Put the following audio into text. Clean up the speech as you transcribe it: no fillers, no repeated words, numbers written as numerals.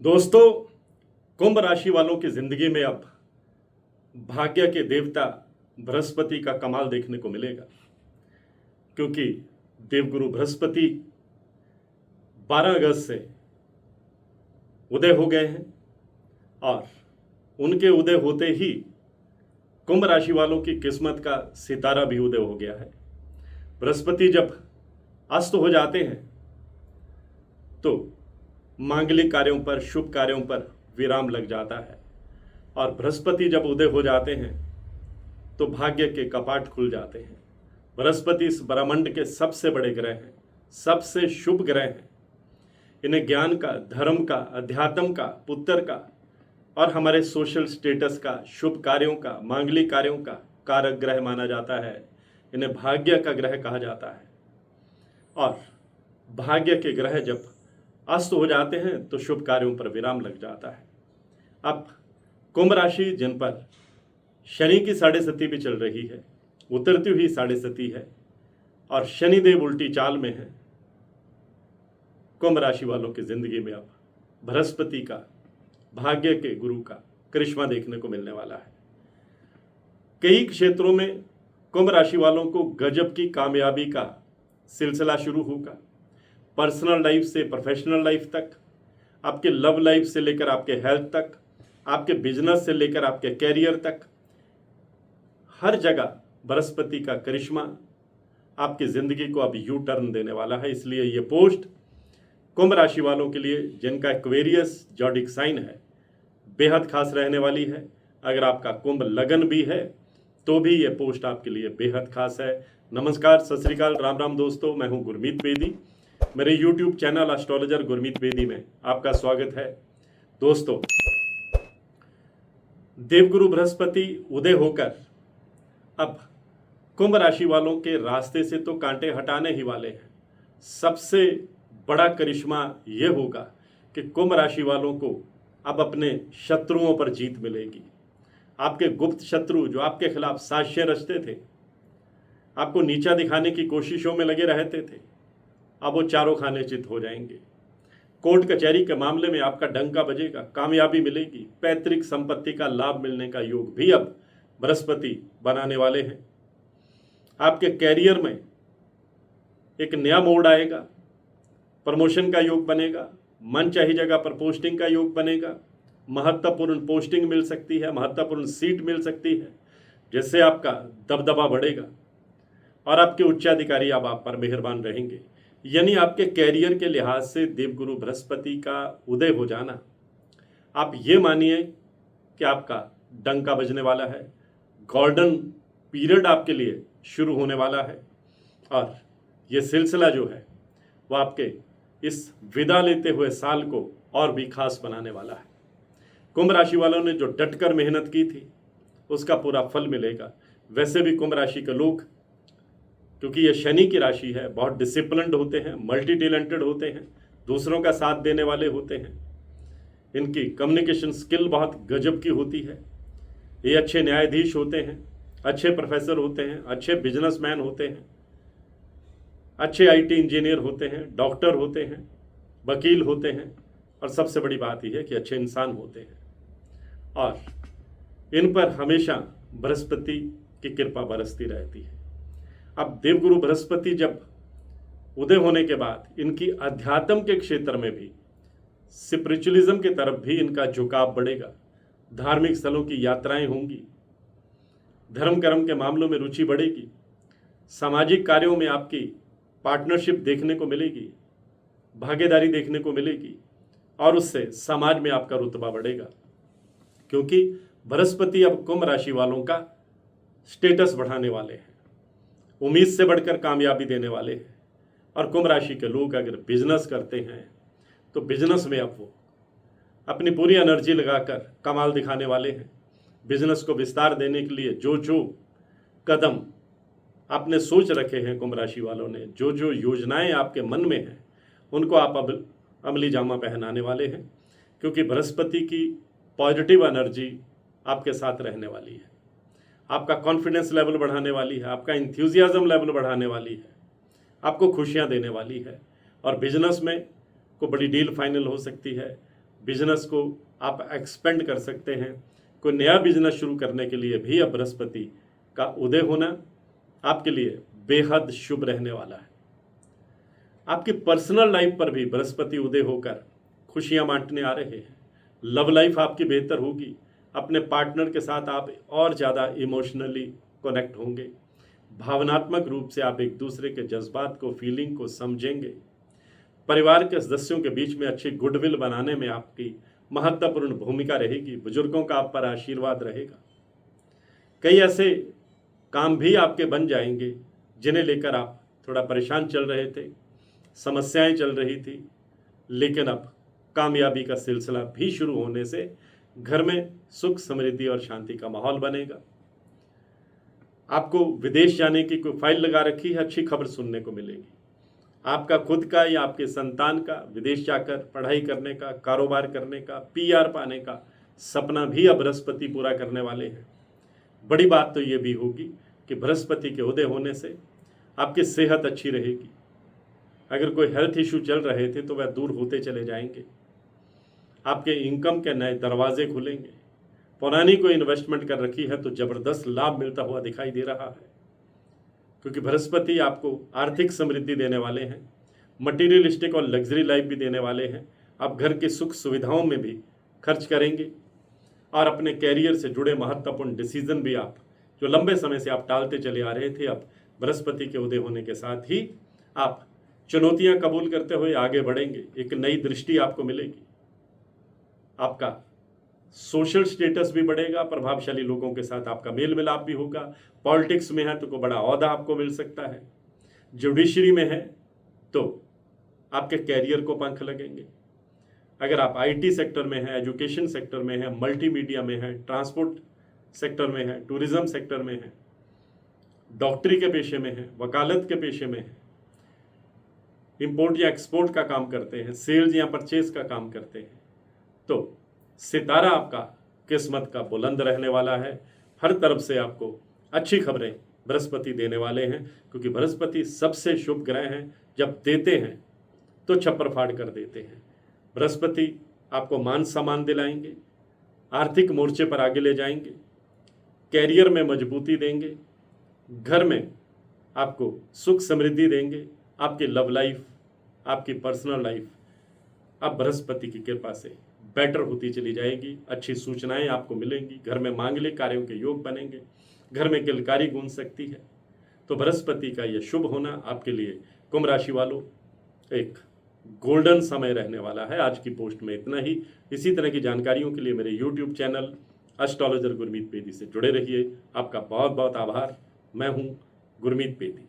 दोस्तों, कुंभ राशि वालों की जिंदगी में अब भाग्य के देवता बृहस्पति का कमाल देखने को मिलेगा, क्योंकि देवगुरु बृहस्पति 12 अगस्त से उदय हो गए हैं और उनके उदय होते ही कुंभ राशि वालों की किस्मत का सितारा भी उदय हो गया है। बृहस्पति जब अस्त हो जाते हैं तो मांगलिक कार्यों पर, शुभ कार्यों पर विराम लग जाता है और बृहस्पति जब उदय हो जाते हैं तो भाग्य के कपाट खुल जाते हैं। बृहस्पति इस ब्रह्मांड के सबसे बड़े ग्रह हैं, सबसे शुभ ग्रह हैं। इन्हें ज्ञान का, धर्म का, अध्यात्म का, पुत्र का और हमारे सोशल स्टेटस का, शुभ कार्यों का, मांगलिक कार्यों का कारक ग्रह माना जाता है। इन्हें भाग्य का ग्रह कहा जाता है और भाग्य के ग्रह जब अस्त हो जाते हैं तो शुभ कार्यों पर विराम लग जाता है। अब कुंभ राशि जिन पर शनि की 7.5 भी चल रही है, उतरती हुई 7.5 है और शनिदेव उल्टी चाल में है, कुंभ राशि वालों की जिंदगी में अब बृहस्पति का, भाग्य के गुरु का करिश्मा देखने को मिलने वाला है। कई क्षेत्रों में कुंभ राशि वालों को गजब की कामयाबी का सिलसिला शुरू होगा। पर्सनल लाइफ से प्रोफेशनल लाइफ तक, आपके लव लाइफ से लेकर आपके हेल्थ तक, आपके बिजनेस से लेकर आपके कैरियर तक, हर जगह बृहस्पति का करिश्मा आपकी जिंदगी को अब यू टर्न देने वाला है। इसलिए ये पोस्ट कुंभ राशि वालों के लिए, जिनका एक्वेरियस जॉडिक साइन है, बेहद खास रहने वाली है। अगर आपका कुंभ लगन भी है तो भी ये पोस्ट आपके लिए बेहद खास है। नमस्कार, सत श्री अकाल, राम राम दोस्तों, मैं हूं गुरमीत बेदी। मेरे YouTube channel astrologer Gurmeet Bedi में आपका स्वागत है। दोस्तों, देवगुरु बृहस्पति उदय होकर अब कुंभ राशि वालों के रास्ते से तो कांटे हटाने ही वाले हैं। सबसे बड़ा करिश्मा यह होगा कि कुंभ राशि वालों को अब अपने शत्रुओं पर जीत मिलेगी। आपके गुप्त शत्रु जो आपके खिलाफ साजिशें रचते थे, आपको नीचा दिखाने की कोशिशों में लगे रहते थे, अब वो चारों खाने चित हो जाएंगे। कोर्ट कचहरी के मामले में आपका डंका बजेगा, कामयाबी मिलेगी। पैतृक संपत्ति का लाभ मिलने का योग भी अब बृहस्पति बनाने वाले हैं। आपके कैरियर में एक नया मोड़ आएगा, प्रमोशन का योग बनेगा, मन चाही जगह पर पोस्टिंग का योग बनेगा, महत्वपूर्ण पोस्टिंग मिल सकती है, महत्वपूर्ण सीट मिल सकती है, जिससे आपका दबदबा बढ़ेगा और आपके उच्चाधिकारी अब आप पर मेहरबान रहेंगे। यानी आपके कैरियर के लिहाज से देवगुरु बृहस्पति का उदय हो जाना, आप ये मानिए कि आपका डंका बजने वाला है। गोल्डन पीरियड आपके लिए शुरू होने वाला है और ये सिलसिला जो है वो आपके इस विदा लेते हुए साल को और भी खास बनाने वाला है। कुंभ राशि वालों ने जो डटकर मेहनत की थी उसका पूरा फल मिलेगा। वैसे भी कुंभ राशि के लोग, क्योंकि ये शनि की राशि है, बहुत डिसिप्लिन्ड होते हैं, मल्टी टैलेंटेड होते हैं, दूसरों का साथ देने वाले होते हैं। इनकी कम्युनिकेशन स्किल बहुत गजब की होती है। ये अच्छे न्यायाधीश होते हैं, अच्छे प्रोफेसर होते हैं, अच्छे बिजनेसमैन होते हैं, अच्छे आईटी इंजीनियर होते हैं, डॉक्टर होते हैं, वकील होते हैं और सबसे बड़ी बात यह है कि अच्छे इंसान होते हैं और इन पर हमेशा बृहस्पति की कृपा बरसती रहती है। अब देवगुरु बृहस्पति जब उदय होने के बाद इनकी अध्यात्म के क्षेत्र में भी, स्पिरिचुअलिज्म की तरफ भी इनका झुकाव बढ़ेगा। धार्मिक स्थलों की यात्राएं होंगी, धर्म कर्म के मामलों में रुचि बढ़ेगी, सामाजिक कार्यों में आपकी पार्टनरशिप देखने को मिलेगी, भागीदारी देखने को मिलेगी और उससे समाज में आपका रुतबा बढ़ेगा, क्योंकि बृहस्पति अब कुंभ राशि वालों का स्टेटस बढ़ाने वाले हैं, उम्मीद से बढ़कर कामयाबी देने वाले हैं। और कुंभ राशि के लोग अगर बिजनेस करते हैं तो बिजनेस में अब वो अपनी पूरी एनर्जी लगाकर कमाल दिखाने वाले हैं। बिजनेस को विस्तार देने के लिए जो जो कदम आपने सोच रखे हैं कुंभ राशि वालों ने, जो जो योजनाएं आपके मन में हैं, उनको आप अब अमली जामा पहनाने वाले हैं, क्योंकि बृहस्पति की पॉजिटिव एनर्जी आपके साथ रहने वाली है। आपका कॉन्फिडेंस लेवल बढ़ाने वाली है, आपका इंथ्यूजियाज्म लेवल बढ़ाने वाली है, आपको खुशियां देने वाली है और बिजनेस में को बड़ी डील फाइनल हो सकती है, बिजनेस को आप एक्सपेंड कर सकते हैं। कोई नया बिजनेस शुरू करने के लिए भी अब बृहस्पति का उदय होना आपके लिए बेहद शुभ रहने वाला है। आपकी पर्सनल लाइफ पर भी बृहस्पति उदय होकर खुशियां बांटने आ रहे हैं। लव लाइफ आपकी बेहतर होगी। अपने पार्टनर के साथ आप और ज़्यादा इमोशनली कनेक्ट होंगे। भावनात्मक रूप से आप एक दूसरे के जज्बात को, फीलिंग को समझेंगे। परिवार के सदस्यों के बीच में अच्छी गुडविल बनाने में आपकी महत्वपूर्ण भूमिका रहेगी। बुजुर्गों का आप पर आशीर्वाद रहेगा। कई ऐसे काम भी आपके बन जाएंगे जिन्हें लेकर आप थोड़ा परेशान चल रहे थे, समस्याएं चल रही थी, लेकिन अब कामयाबी का सिलसिला भी शुरू होने से घर में सुख, समृद्धि और शांति का माहौल बनेगा। आपको विदेश जाने की कोई फाइल लगा रखी है, अच्छी खबर सुनने को मिलेगी। आपका खुद का या आपके संतान का विदेश जाकर पढ़ाई करने का, कारोबार करने का, पीआर पाने का सपना भी अब बृहस्पति पूरा करने वाले हैं। बड़ी बात तो ये भी होगी कि बृहस्पति के उदय होने से आपकी सेहत अच्छी रहेगी। अगर कोई हेल्थ इशू चल रहे थे तो वह दूर होते चले जाएंगे। आपके इनकम के नए दरवाजे खुलेंगे। पुरानी कोई इन्वेस्टमेंट कर रखी है तो जबरदस्त लाभ मिलता हुआ दिखाई दे रहा है, क्योंकि बृहस्पति आपको आर्थिक समृद्धि देने वाले हैं, मटीरियलिस्टिक और लग्जरी लाइफ भी देने वाले हैं। आप घर की सुख सुविधाओं में भी खर्च करेंगे और अपने कैरियर से जुड़े महत्वपूर्ण डिसीजन भी आप जो लंबे समय से आप टालते चले आ रहे थे, अब बृहस्पति के उदय होने के साथ ही आप चुनौतियां कबूल करते हुए आगे बढ़ेंगे। एक नई दृष्टि आपको मिलेगी। आपका सोशल स्टेटस भी बढ़ेगा। प्रभावशाली लोगों के साथ आपका मेल मिलाप भी होगा। पॉलिटिक्स में है तो कोई बड़ा ओहदा आपको मिल सकता है। जुडिशरी में है तो आपके कैरियर को पंख लगेंगे। अगर आप आईटी सेक्टर में है, एजुकेशन सेक्टर में है, मल्टीमीडिया में है, ट्रांसपोर्ट सेक्टर में है, टूरिज्म सेक्टर में है, डॉक्टरी के पेशे में है, वकालत के पेशे में है, इंपोर्ट या एक्सपोर्ट का काम करते हैं, सेल्स या परचेज का काम करते हैं, तो सितारा आपका किस्मत का बुलंद रहने वाला है। हर तरफ से आपको अच्छी खबरें बृहस्पति देने वाले हैं, क्योंकि बृहस्पति सबसे शुभ ग्रह हैं। जब देते हैं तो छप्पर फाड़ कर देते हैं। बृहस्पति आपको मान सम्मान दिलाएंगे, आर्थिक मोर्चे पर आगे ले जाएंगे, कैरियर में मजबूती देंगे, घर में आपको सुख समृद्धि देंगे। आपकी लव लाइफ, आपकी पर्सनल लाइफ अब बृहस्पति की कृपा से बेटर होती चली जाएगी। अच्छी सूचनाएं आपको मिलेंगी। घर में मांगलिक कार्यों के योग बनेंगे। घर में किलकारी गूंज सकती है। तो बृहस्पति का यह शुभ होना आपके लिए कुंभ राशि वालों एक गोल्डन समय रहने वाला है। आज की पोस्ट में इतना ही। इसी तरह की जानकारियों के लिए मेरे यूट्यूब चैनल एस्ट्रोलॉजर गुरमीत पेदी से जुड़े रहिए। आपका बहुत बहुत आभार। मैं हूँ गुरमीत पेदी।